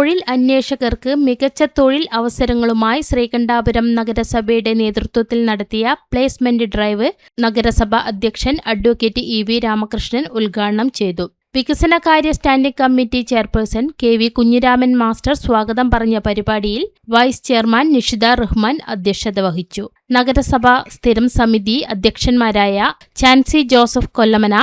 തൊഴിൽ അന്വേഷകർക്ക് മികച്ച തൊഴിൽ അവസരങ്ങളുമായി ശ്രീകണ്ഠാപുരം നഗരസഭയുടെ നേതൃത്വത്തിൽ നടത്തിയ പ്ലേസ്മെന്റ് ഡ്രൈവ് നഗരസഭ അധ്യക്ഷൻ അഡ്വക്കേറ്റ് ഇ.വി. രാമകൃഷ്ണൻ ഉദ്ഘാടനം ചെയ്തു. വികസനകാര്യ standing committee chairperson K V. Kunhiraman master സ്വാഗതം പറഞ്ഞ പരിപാടിയിൽ വൈസ് ചെയർമാൻ നിഷിത റഹ്മാൻ അധ്യക്ഷത വഹിച്ചു. നഗരസഭ സ്ഥിരം സമിതി അധ്യക്ഷന്മാരായ Chancy Joseph Kollamana,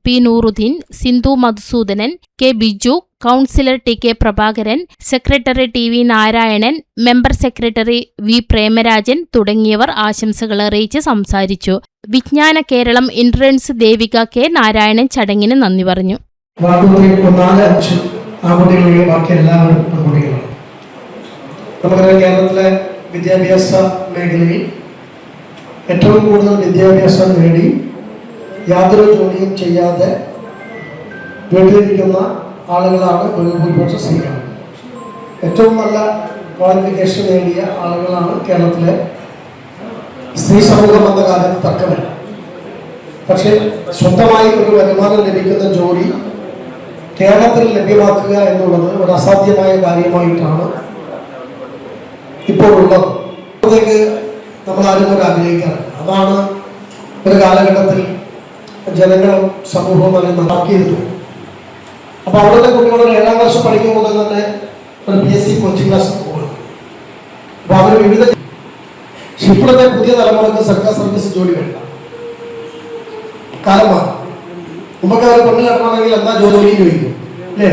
P. Nooruddeen, Sindhu Madhusoodanan, K. Biju, councillor T. K. Prabhakaran, secretary T. V. Narayanan, member secretary V. Premarajan തുടങ്ങിയവർ ആശംസകൾ അറിയിച്ച് സംസാരിച്ചു. Vijnana Keralam interns Devika K. നാരായണൻ ചടങ്ങിന് നന്ദി പറഞ്ഞു. കേരളത്തിലെ വിദ്യാഭ്യാസ മേഖലയിൽ ഏറ്റവും കൂടുതൽ വിദ്യാഭ്യാസം നേടി യാതൊരു ജോലിയും ചെയ്യാതെ വീട്ടിലിരിക്കുന്ന ആളുകളാണ് ഭൂരിപക്ഷ സ്ത്രീകൾ. ഏറ്റവും നല്ല ക്വാളിഫിക്കേഷൻ നേടിയ ആളുകളാണ് കേരളത്തിലെ സ്ത്രീ സമൂഹം എന്ന കാലത്ത് തർക്കമില്ല. പക്ഷേ സ്വന്തമായി ഒരു വരുമാനം ലഭിക്കുന്ന ജോലി കേരളത്തിൽ ലഭ്യമാക്കുക എന്നുള്ളത് ഒരു അസാധ്യമായ കാര്യമായിട്ടാണ് ഇപ്പോൾ ഉള്ളത്. അപ്പോഴത്തേക്ക് നമ്മളാരും കൂടെ ആഗ്രഹിക്കാറില്ല. അതാണ് ഒരു കാലഘട്ടത്തിൽ ജനങ്ങളും സമൂഹവും അതിൽ നന്നാക്കിയത്. അപ്പോൾ അവിടുത്തെ കുട്ടികൾ 7ാം വർഷം പഠിക്കുമ്പോൾ മുതൽ തന്നെ ഒരു PSC കോച്ചിങ് ക്ലാസ് പോകുന്നു. അപ്പോൾ അവർ വിവിധ ഇപ്പോഴത്തെ പുതിയ തലമുറക്ക് സർക്കാർ സർവീസ് ജോലി വേണ്ട കാലമാണ്. നമുക്ക് അവർ പെണ്ണ് കെട്ടണമെങ്കിൽ എന്താ ജോലി ചോദിക്കും അല്ലേ?